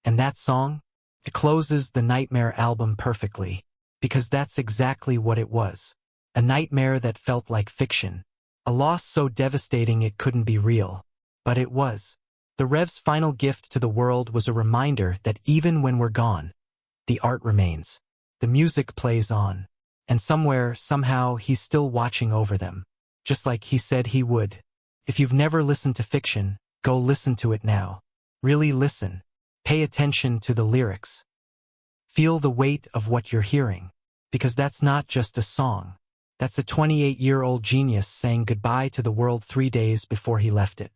And that song? It closes the Nightmare album perfectly, because that's exactly what it was. A nightmare that felt like fiction. A loss so devastating it couldn't be real. But it was. The Rev's final gift to the world was a reminder that even when we're gone, the art remains. The music plays on. And somewhere, somehow, he's still watching over them. Just like he said he would. If you've never listened to fiction, go listen to it now. Really listen. Pay attention to the lyrics. Feel the weight of what you're hearing. Because that's not just a song. That's a 28-year-old genius saying goodbye to the world 3 days before he left it.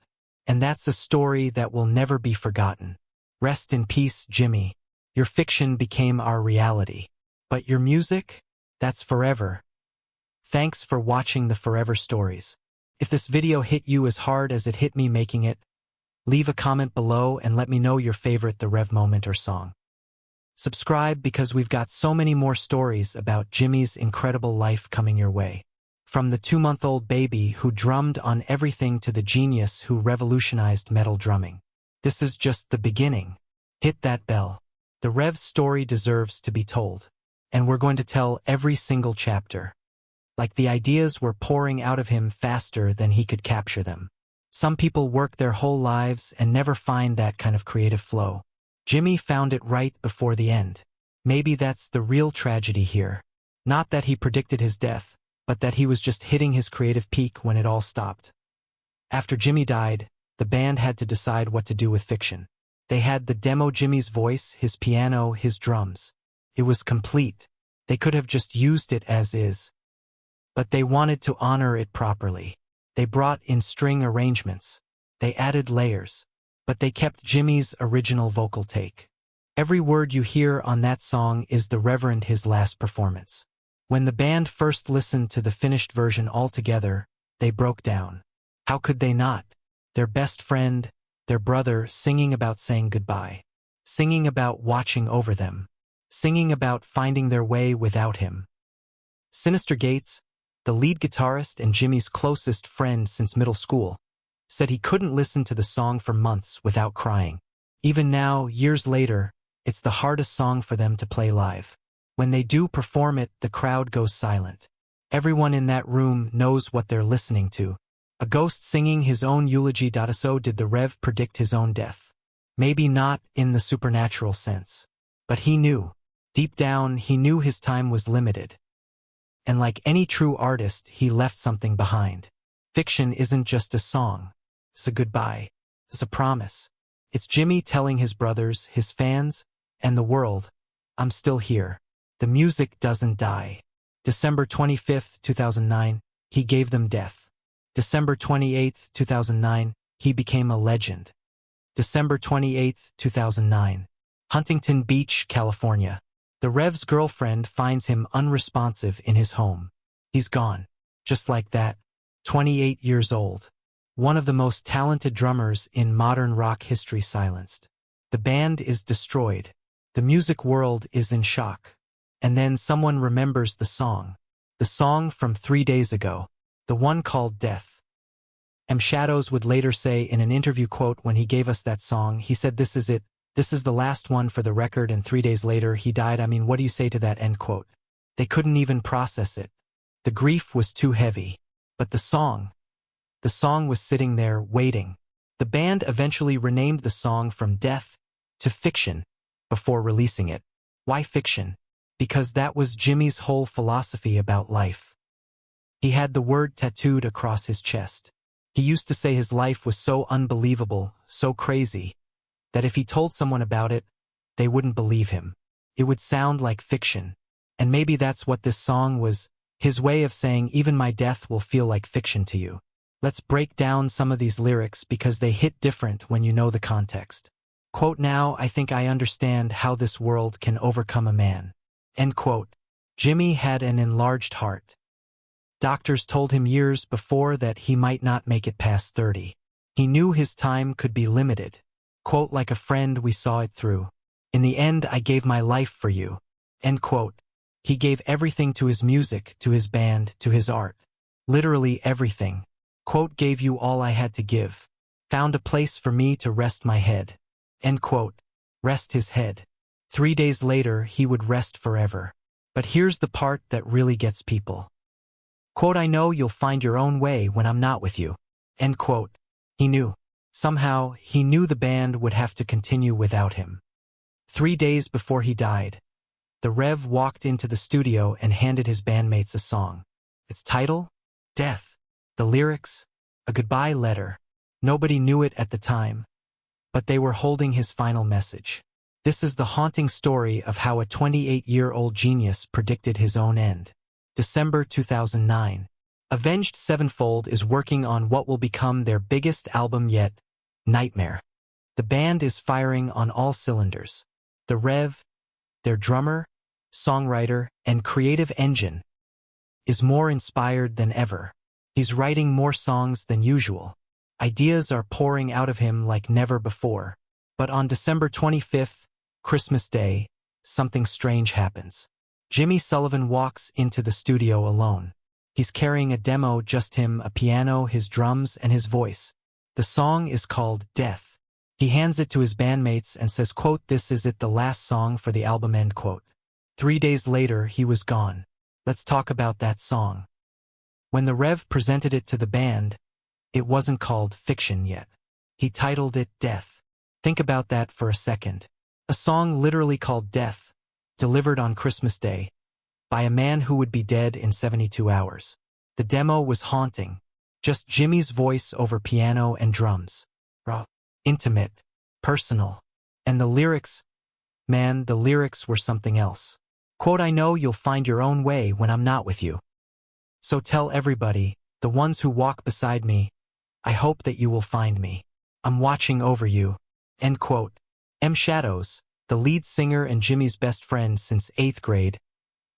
And that's a story that will never be forgotten. Rest in peace, Jimmy. Your fiction became our reality. But your music? That's forever. Thanks for watching the Forever Stories. If this video hit you as hard as it hit me making it, leave a comment below and let me know your favorite The Rev moment or song. Subscribe because we've got so many more stories about Jimmy's incredible life coming your way. From the 2-month-old baby who drummed on everything to the genius who revolutionized metal drumming. This is just the beginning. Hit that bell. The Rev's story deserves to be told. And we're going to tell every single chapter. Like the ideas were pouring out of him faster than he could capture them. Some people work their whole lives and never find that kind of creative flow. Jimmy found it right before the end. Maybe that's the real tragedy here. Not that he predicted his death, but that he was just hitting his creative peak when it all stopped. After Jimmy died, the band had to decide what to do with fiction. They had the demo Jimmy's voice, his piano, his drums. It was complete. They could have just used it as is. But they wanted to honor it properly. They brought in string arrangements. They added layers. But they kept Jimmy's original vocal take. Every word you hear on that song is the Reverend his last performance. When the band first listened to the finished version all together, they broke down. How could they not? Their best friend, their brother, singing about saying goodbye. Singing about watching over them. Singing about finding their way without him. Sinister Gates, the lead guitarist and Jimmy's closest friend since middle school, said he couldn't listen to the song for months without crying. Even now, years later, it's the hardest song for them to play live. When they do perform it, the crowd goes silent. Everyone in that room knows what they're listening to. A ghost singing his own eulogy. So did the Rev predict his own death? Maybe not in the supernatural sense. But he knew. Deep down, he knew his time was limited. And like any true artist, he left something behind. Fiction isn't just a song. It's a goodbye. It's a promise. It's Jimmy telling his brothers, his fans, and the world, I'm still here. The music doesn't die. December 25, 2009, he gave them death. December 28, 2009, he became a legend. December 28, 2009, Huntington Beach, California. The Rev's girlfriend finds him unresponsive in his home. He's gone. Just like that. 28 years old. One of the most talented drummers in modern rock history silenced. The band is destroyed. The music world is in shock. And then someone remembers the song. The song from 3 days ago. The one called Death. M. Shadows would later say in an interview quote, when he gave us that song, he said, "This is it. This is the last one for the record," and 3 days later he died. I mean, what do you say to that? End quote. They couldn't even process it. The grief was too heavy. But the song was sitting there, waiting. The band eventually renamed the song from Death to Fiction before releasing it. Why fiction? Because that was Jimmy's whole philosophy about life. He had the word tattooed across his chest. He used to say his life was so unbelievable, so crazy, that if he told someone about it, they wouldn't believe him. It would sound like fiction. And maybe that's what this song was, his way of saying even my death will feel like fiction to you. Let's break down some of these lyrics because they hit different when you know the context. Quote, "Now I think I understand how this world can overcome a man." End quote. Jimmy had an enlarged heart. Doctors told him years before that he might not make it past 30. He knew his time could be limited. Quote, "Like a friend, we saw it through. In the end, I gave my life for you." End quote. He gave everything to his music, to his band, to his art. Literally everything. Quote, "Gave you all I had to give. Found a place for me to rest my head." End quote. rest his head. 3 days later, he would rest forever. But here's the part that really gets people. Quote, I know you'll find your own way when I'm not with you. End quote. He knew. Somehow, he knew the band would have to continue without him. 3 days before he died, the Rev walked into the studio and handed his bandmates a song. Its title? Death. The lyrics? A goodbye letter. Nobody knew it at the time, but they were holding his final message. This is the haunting story of how a 28-year-old genius predicted his own end. December 2009. Avenged Sevenfold is working on what will become their biggest album yet, Nightmare. The band is firing on all cylinders. The Rev, their drummer, songwriter, and creative engine, is more inspired than ever. He's writing more songs than usual. Ideas are pouring out of him like never before. But on December 25th, Christmas Day, something strange happens. Jimmy Sullivan walks into the studio alone. He's carrying a demo, just him, a piano, his drums, and his voice. The song is called Death. He hands it to his bandmates and says, quote, this is it, the last song for the album, end quote. 3 days later, he was gone. Let's talk about that song. When the Rev presented it to the band, it wasn't called Fiction yet. He titled it Death. Think about that for a second. A song literally called Death, delivered on Christmas Day, by a man who would be dead in 72 hours. The demo was haunting. Just Jimmy's voice over piano and drums. Raw, intimate, personal. And the lyrics? Man, the lyrics were something else. Quote, I know you'll find your own way when I'm not with you. So tell everybody, the ones who walk beside me, I hope that you will find me. I'm watching over you. End quote. M. Shadows, the lead singer and Jimmy's best friend since 8th grade,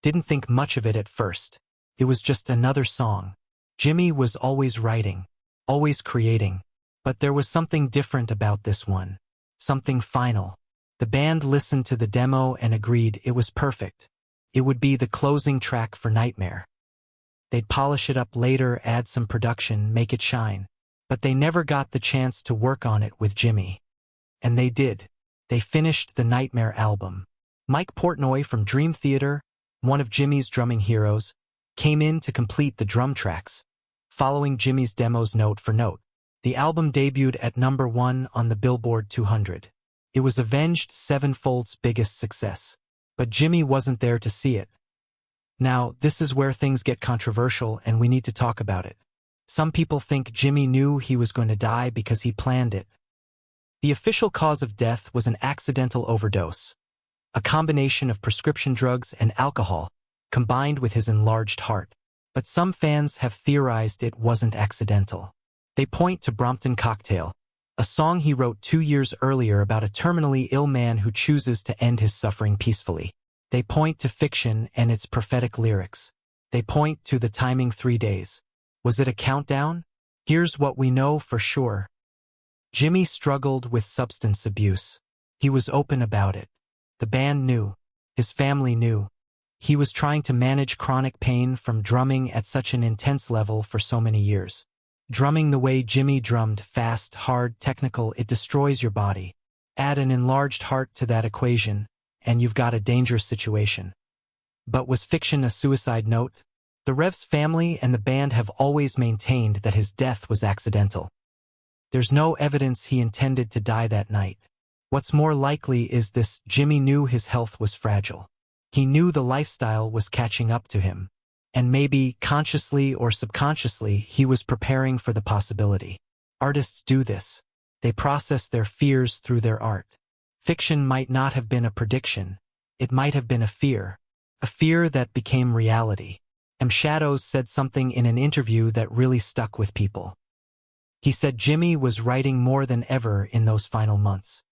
didn't think much of it at first. It was just another song. Jimmy was always writing, always creating. But there was something different about this one. Something final. The band listened to the demo and agreed it was perfect. It would be the closing track for Nightmare. They'd polish it up later, add some production, make it shine. But they never got the chance to work on it with Jimmy. And they did. They finished the Nightmare album. Mike Portnoy from Dream Theater, one of Jimmy's drumming heroes, came in to complete the drum tracks, following Jimmy's demos note for note. The album debuted at #1 on the Billboard 200. It was Avenged Sevenfold's biggest success. But Jimmy wasn't there to see it. Now, this is where things get controversial and we need to talk about it. Some people think Jimmy knew he was going to die because he planned it. The official cause of death was an accidental overdose, a combination of prescription drugs and alcohol, combined with his enlarged heart. But some fans have theorized it wasn't accidental. They point to Brompton Cocktail, a song he wrote 2 years earlier about a terminally ill man who chooses to end his suffering peacefully. They point to Fiction and its prophetic lyrics. They point to the timing, 3 days. Was it a countdown? Here's what we know for sure. Jimmy struggled with substance abuse. He was open about it. The band knew. His family knew. He was trying to manage chronic pain from drumming at such an intense level for so many years. Drumming the way Jimmy drummed, fast, hard, technical, it destroys your body. Add an enlarged heart to that equation, and you've got a dangerous situation. But was Fiction a suicide note? The Rev's family and the band have always maintained that his death was accidental. There's no evidence he intended to die that night. What's more likely is this: Jimmy knew his health was fragile. He knew the lifestyle was catching up to him. And maybe, consciously or subconsciously, he was preparing for the possibility. Artists do this. They process their fears through their art. Fiction might not have been a prediction. It might have been a fear that became reality. M. Shadows said something in an interview that really stuck with people. He said Jimmy was writing more than ever in those final months.